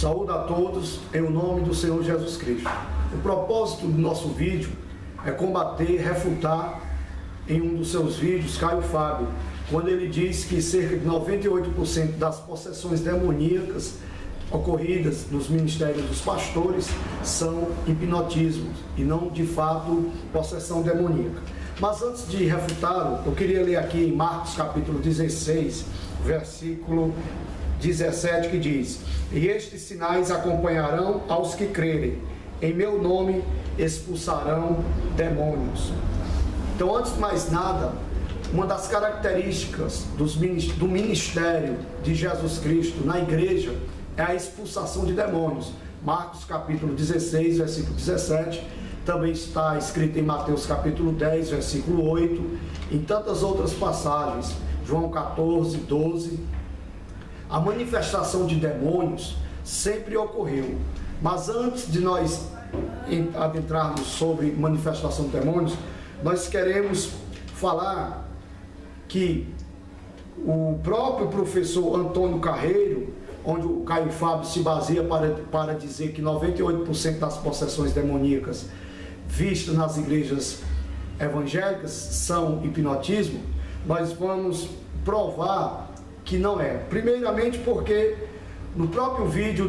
Saúde a todos em nome do Senhor Jesus Cristo. O propósito do nosso vídeo é combater, refutar em um dos seus vídeos, Caio Fábio, quando ele diz que cerca de 98% das possessões demoníacas ocorridas nos ministérios dos pastores são hipnotismos e não de fato possessão demoníaca. Mas antes de refutá-lo, eu queria ler aqui em Marcos capítulo 16, versículo 17, que diz: e estes sinais acompanharão aos que crerem, em meu nome expulsarão demônios. Então, antes de mais nada, uma das características do ministério de Jesus Cristo na igreja é a expulsação de demônios. Marcos capítulo 16, versículo 17, também está escrito em Mateus capítulo 10, versículo 8, em tantas outras passagens, João 14, 12. A manifestação de demônios sempre ocorreu, mas antes de nós adentrarmos sobre manifestação de demônios, nós queremos falar que o próprio professor Antônio Carreiro, onde o Caio Fábio se baseia para dizer que 98% das possessões demoníacas vistas nas igrejas evangélicas são hipnotismo, nós vamos provar que não é. Primeiramente porque no próprio vídeo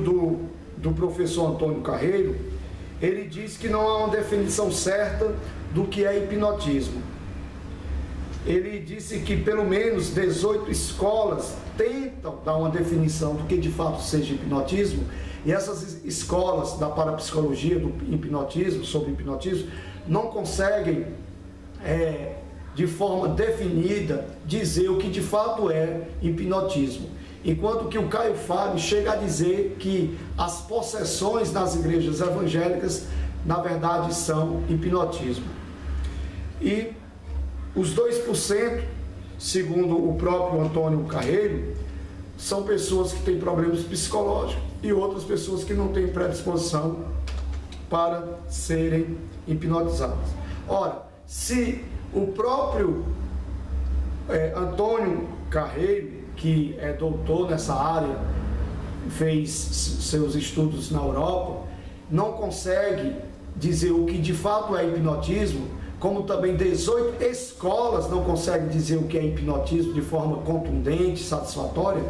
do professor Antônio Carreiro, ele diz que não há uma definição certa do que é hipnotismo. Ele disse que pelo menos 18 escolas tentam dar uma definição do que de fato seja hipnotismo, e essas escolas da parapsicologia, do hipnotismo, sobre hipnotismo, não conseguem de forma definida dizer o que de fato é hipnotismo. Enquanto que o Caio Fábio chega a dizer que as possessões nas igrejas evangélicas, na verdade, são hipnotismo. E os 2%, segundo o próprio Antônio Carreiro, são pessoas que têm problemas psicológicos e outras pessoas que não têm predisposição para serem hipnotizadas. Ora, se o próprio Antônio Carreiro, que é doutor nessa área, fez seus estudos na Europa, não consegue dizer o que de fato é hipnotismo, como também 18 escolas não conseguem dizer o que é hipnotismo de forma contundente, satisfatória,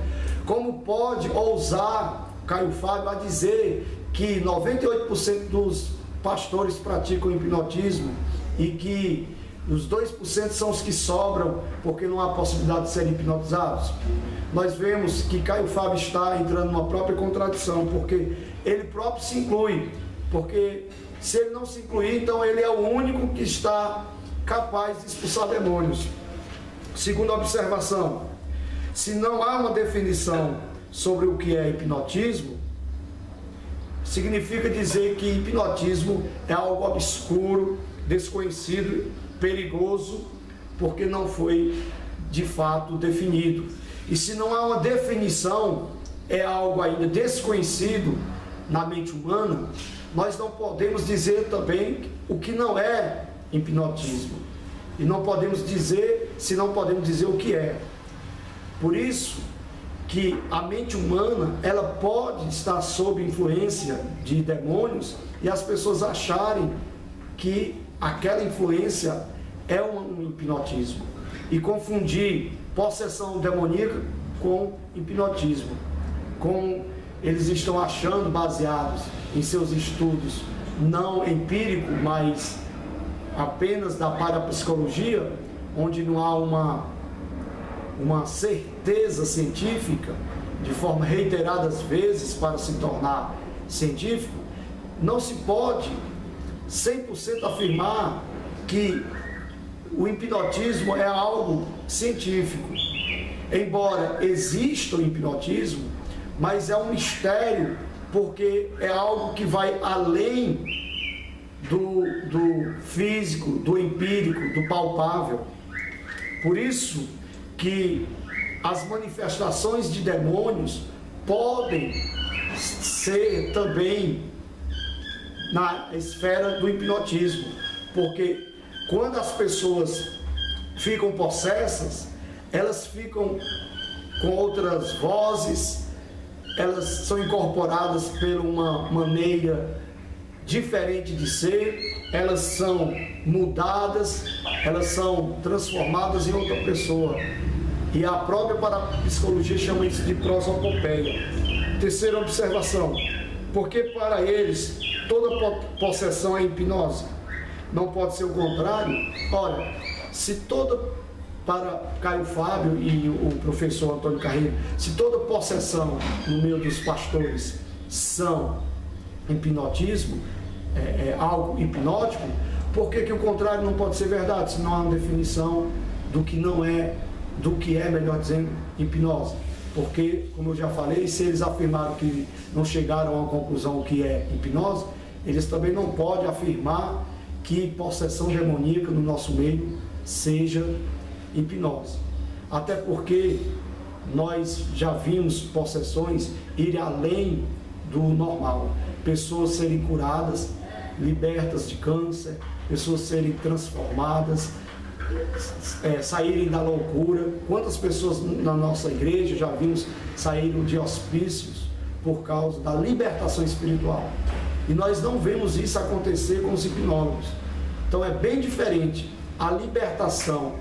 como pode ousar Caio Fábio a dizer que 98% dos pastores praticam hipnotismo e que os 2% são os que sobram porque não há possibilidade de serem hipnotizados? Nós vemos que Caio Fábio está entrando numa própria contradição, porque ele próprio se inclui, porque se ele não se incluir, então ele é o único que está capaz de expulsar demônios. Segunda observação: se não há uma definição sobre o que é hipnotismo, significa dizer que hipnotismo é algo obscuro, desconhecido, perigoso, porque não foi de fato definido. E se não há uma definição, é algo ainda desconhecido na mente humana, nós não podemos dizer também o que não é hipnotismo. E não podemos dizer, se não podemos dizer o que é. Por isso que a mente humana, ela pode estar sob influência de demônios e as pessoas acharem que aquela influência é um hipnotismo e confundir possessão demoníaca com hipnotismo, como eles estão achando, baseados em seus estudos não empíricos, mas apenas da parapsicologia, onde não há uma certeza científica, de forma reiteradas vezes para se tornar científico. Não se pode 100% afirmar que o hipnotismo é algo científico. Embora exista o hipnotismo, mas é um mistério, porque é algo que vai além do físico, do empírico, do palpável. Por isso que as manifestações de demônios podem ser também na esfera do hipnotismo, porque quando as pessoas ficam possessas, elas ficam com outras vozes, elas são incorporadas por uma maneira diferente de ser, elas são mudadas, elas são transformadas em outra pessoa. E a própria parapsicologia chama isso de prosopopeia. Terceira observação: porque para eles toda possessão é hipnose? Não pode ser o contrário? Ora, se para Caio Fábio e o professor Antônio Carreiro, se toda possessão no meio dos pastores são hipnotismo, é algo hipnótico, por que o contrário não pode ser verdade, se não há uma definição do que não é, do que é, melhor dizendo, hipnose? Porque, como eu já falei, se eles afirmaram que não chegaram a uma conclusão que é hipnose, eles também não podem afirmar que possessão demoníaca no nosso meio seja hipnose. Até porque nós já vimos possessões ir além do normal. Pessoas serem curadas, libertas de câncer, pessoas serem transformadas, saírem da loucura. Quantas pessoas na nossa igreja já vimos saíram de hospícios por causa da libertação espiritual? E nós não vemos isso acontecer com os hipnólogos. Então é bem diferente a libertação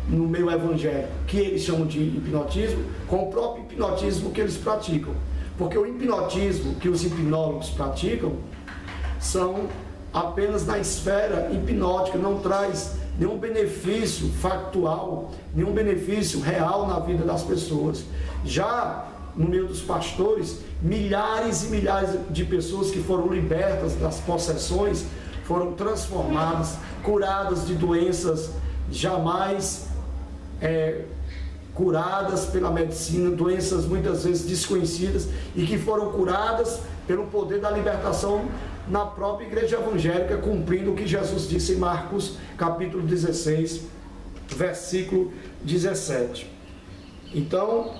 no meio evangélico, que eles chamam de hipnotismo, com o próprio hipnotismo que eles praticam. Porque o hipnotismo que os hipnólogos praticam são apenas na esfera hipnótica, não traz nenhum benefício factual, nenhum benefício real na vida das pessoas. Já no meio dos pastores, milhares e milhares de pessoas que foram libertas das possessões, foram transformadas, curadas de doenças jamais curadas pela medicina, doenças muitas vezes desconhecidas, e que foram curadas pelo poder da libertação na própria igreja evangélica, cumprindo o que Jesus disse em Marcos capítulo 16, versículo 17. Então,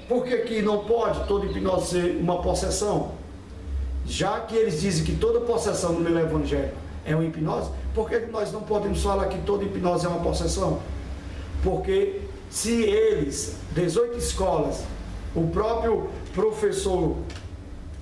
por que não pode toda hipnose ser uma possessão? Já que eles dizem que toda possessão no meio evangélico é uma hipnose, por que nós não podemos falar que toda hipnose é uma possessão? Porque se eles, 18 escolas, o próprio professor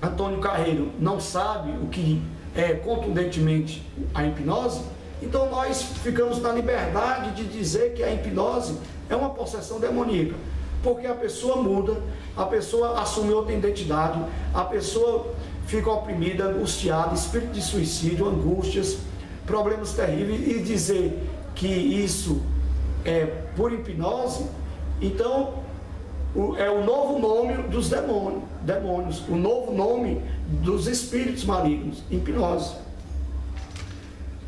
Antônio Carreiro não sabe o que é contundentemente a hipnose, então nós ficamos na liberdade de dizer que a hipnose é uma possessão demoníaca, porque a pessoa muda, a pessoa assume outra identidade, a pessoa fica oprimida, angustiada, espírito de suicídio, angústias, problemas terríveis, e dizer que isso é por hipnose, então é o novo nome dos demônios, o novo nome dos espíritos malignos, hipnose.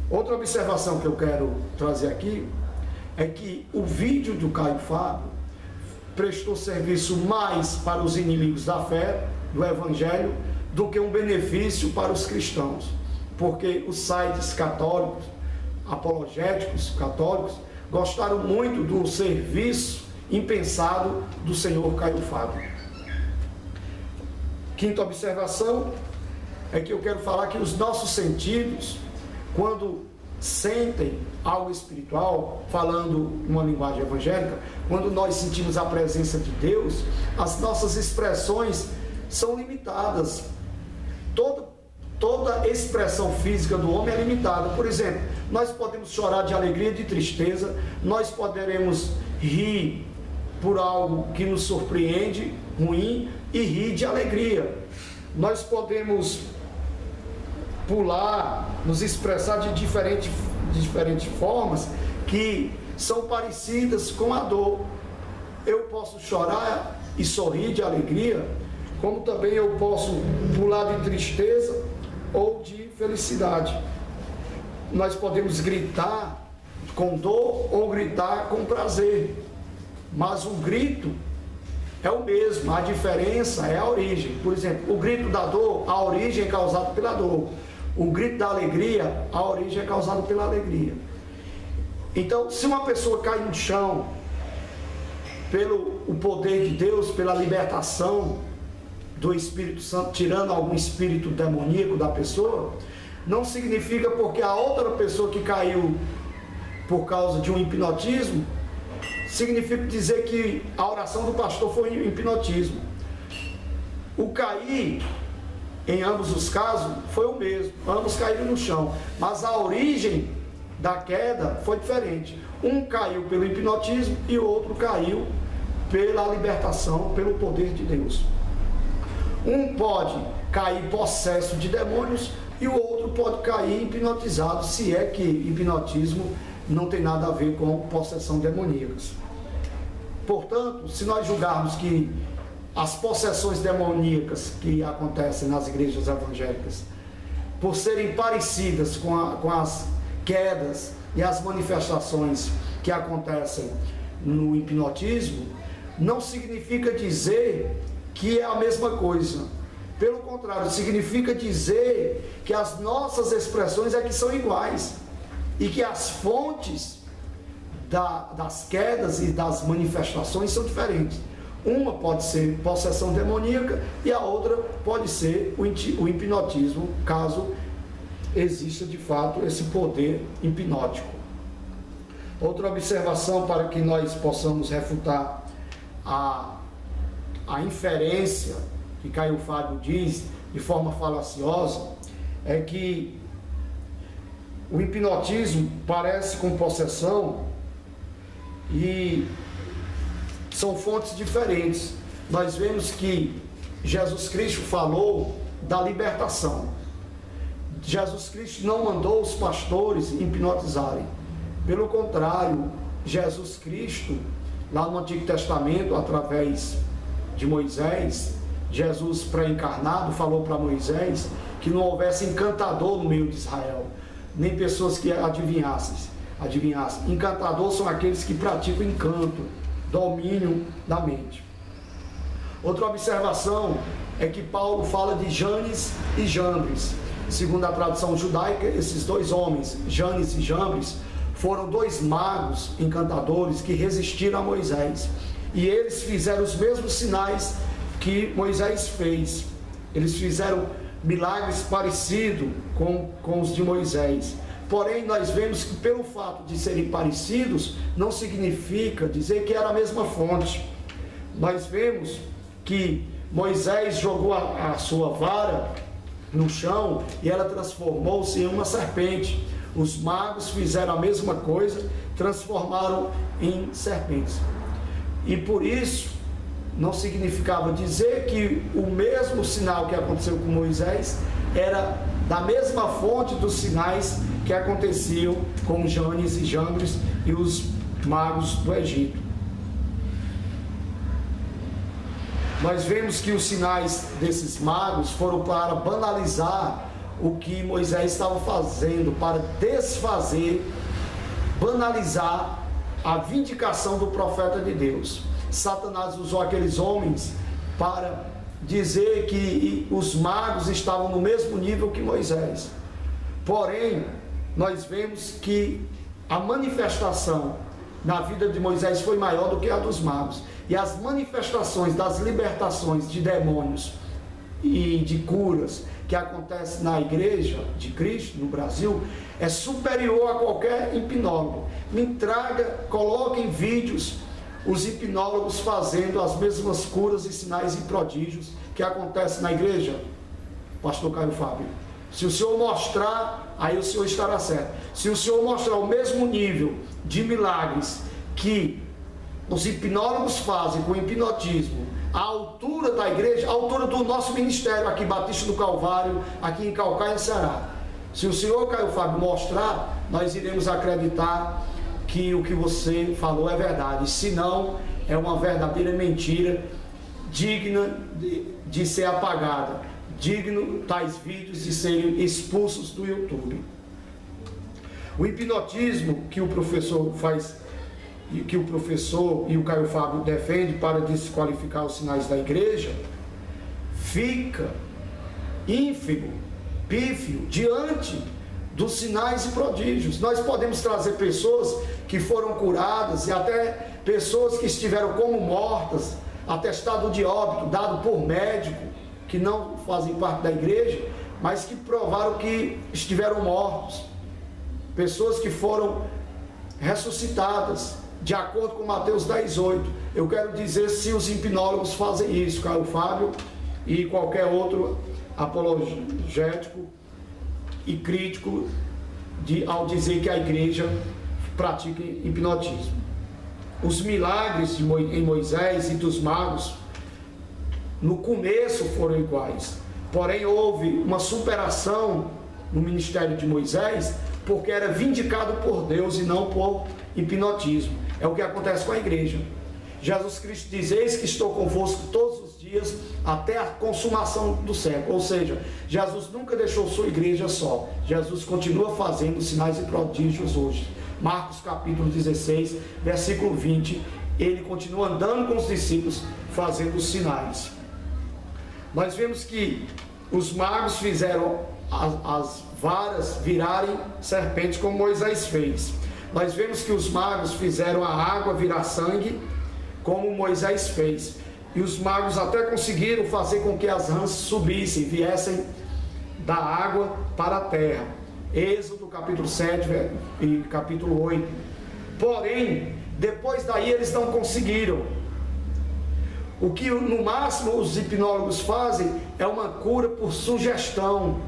Outra observação que eu quero trazer aqui é que o vídeo do Caio Fábio prestou serviço mais para os inimigos da fé, do evangelho, do que um benefício para os cristãos, porque os sites católicos, apologéticos católicos, gostaram muito do serviço impensado do senhor Caio Fábio. Quinta observação é que eu quero falar que os nossos sentidos, quando sentem algo espiritual, falando uma linguagem evangélica, quando nós sentimos a presença de Deus, as nossas expressões são limitadas. Toda expressão física do homem é limitada. Por exemplo, nós podemos chorar de alegria e de tristeza, nós poderemos rir por algo que nos surpreende, ruim, e rir de alegria. Nós podemos pular, nos expressar de diferentes formas que são parecidas com a dor. Eu posso chorar e sorrir de alegria, como também eu posso pular de tristeza ou de felicidade. Nós podemos gritar com dor ou gritar com prazer, mas o grito é o mesmo, a diferença é a origem. Por exemplo, o grito da dor, a origem é causada pela dor. O grito da alegria, a origem é causada pela alegria. Então, se uma pessoa cai no chão, pelo o poder de Deus, pela libertação do Espírito Santo, tirando algum espírito demoníaco da pessoa, não significa porque a outra pessoa que caiu por causa de um hipnotismo significa dizer que a oração do pastor foi hipnotismo. O cair, em ambos os casos, foi o mesmo. Ambos caíram no chão. Mas a origem da queda foi diferente. Um caiu pelo hipnotismo e o outro caiu pela libertação, pelo poder de Deus. Um pode cair possesso de demônios e o outro pode cair hipnotizado, se é que hipnotismo não tem nada a ver com possessão demoníaca. Portanto, se nós julgarmos que as possessões demoníacas que acontecem nas igrejas evangélicas, por serem parecidas com as quedas e as manifestações que acontecem no hipnotismo, não significa dizer que é a mesma coisa. Pelo contrário, significa dizer que as nossas expressões é que são iguais e que as fontes das quedas e das manifestações são diferentes. Uma pode ser possessão demoníaca e a outra pode ser o hipnotismo, caso exista de fato esse poder hipnótico. Outra observação para que nós possamos refutar a inferência que Caio Fábio diz de forma falaciosa é que o hipnotismo parece com possessão e são fontes diferentes. Nós vemos que Jesus Cristo falou da libertação. Jesus Cristo não mandou os pastores hipnotizarem. Pelo contrário, Jesus Cristo, lá no Antigo Testamento, através de Moisés, Jesus pré-encarnado falou para Moisés que não houvesse encantador no meio de Israel, nem pessoas que adivinhassem. Encantador são aqueles que praticam encanto, domínio da mente. Outra observação é que Paulo fala de Janes e Jambres. Segundo a tradução judaica, esses dois homens, Janes e Jambres, foram dois magos encantadores que resistiram a Moisés. E eles fizeram os mesmos sinais que Moisés fez. Eles fizeram milagres parecidos com os de Moisés. Porém, nós vemos que pelo fato de serem parecidos, não significa dizer que era a mesma fonte. Nós vemos que Moisés jogou a sua vara no chão e ela transformou-se em uma serpente. Os magos fizeram a mesma coisa, transformaram em serpentes. E por isso, não significava dizer que o mesmo sinal que aconteceu com Moisés era da mesma fonte dos sinais que aconteciam com Janes e Jambres e os magos do Egito. Nós vemos que os sinais desses magos foram para banalizar o que Moisés estava fazendo, para desfazer, banalizar a vindicação do profeta de Deus. Satanás usou aqueles homens para dizer que os magos estavam no mesmo nível que Moisés. Porém, nós vemos que a manifestação na vida de Moisés foi maior do que a dos magos. E as manifestações das libertações de demônios e de curas que acontecem na igreja de Cristo, no Brasil, é superior a qualquer hipnólogo. Me traga, coloque em vídeos os hipnólogos fazendo as mesmas curas e sinais e prodígios que acontecem na igreja, pastor Caio Fábio. Se o senhor mostrar, aí o senhor estará certo. Se o senhor mostrar o mesmo nível de milagres que os hipnólogos fazem com o hipnotismo, a altura da igreja, a altura do nosso ministério aqui, Batista do Calvário, aqui em Calcaia, Ceará. Se o senhor Caio Fábio mostrar, nós iremos acreditar que o que você falou é verdade. Se não, é uma verdadeira mentira, digna de ser apagada, digno tais vídeos de serem expulsos do YouTube. O hipnotismo que o professor faz, que o professor e o Caio Fábio defende para desqualificar os sinais da igreja, fica ínfimo, pífio, diante dos sinais e prodígios. Nós podemos trazer pessoas que foram curadas e até pessoas que estiveram como mortas, atestado de óbito dado por médico que não fazem parte da igreja, mas que provaram que estiveram mortos, pessoas que foram ressuscitadas de acordo com Mateus 10:8. Eu quero dizer se os hipnólogos fazem isso, Caio Fábio e qualquer outro apologético e crítico ao dizer que a igreja pratica hipnotismo. Os milagres em Moisés e dos magos no começo foram iguais, porém houve uma superação no ministério de Moisés, porque era vindicado por Deus e não por hipnotismo. É o que acontece com a igreja. Jesus Cristo diz: eis que estou convosco todos os dias até a consumação do século. Ou seja, Jesus nunca deixou sua igreja só. Jesus continua fazendo sinais e prodígios hoje. Marcos capítulo 16, versículo 20, ele continua andando com os discípulos fazendo os sinais. Nós vemos que os magos fizeram as varas virarem serpentes, como Moisés fez. Nós vemos que os magos fizeram a água virar sangue, como Moisés fez. E os magos até conseguiram fazer com que as rãs subissem, viessem da água para a terra. Êxodo capítulo 7 e capítulo 8. Porém, depois daí eles não conseguiram. O que no máximo os hipnólogos fazem é uma cura por sugestão,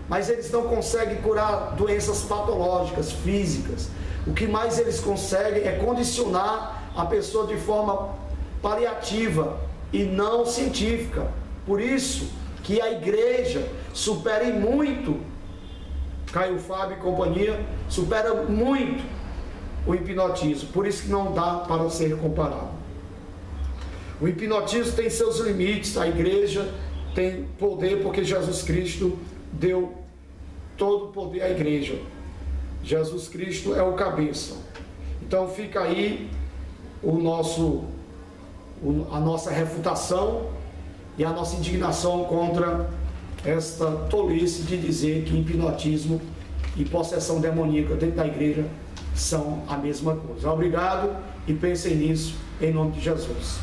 mas eles não conseguem curar doenças patológicas, físicas. O que mais eles conseguem é condicionar a pessoa de forma paliativa e não científica. Por isso que a igreja supera em muito, Caio Fábio e companhia, supera muito o hipnotismo. Por isso que não dá para ser comparado. O hipnotismo tem seus limites, a igreja tem poder porque Jesus Cristo deu todo o poder à igreja. Jesus Cristo é o cabeça. Então fica aí a nossa refutação e a nossa indignação contra esta tolice de dizer que hipnotismo e possessão demoníaca dentro da igreja são a mesma coisa. Obrigado e pensem nisso em nome de Jesus.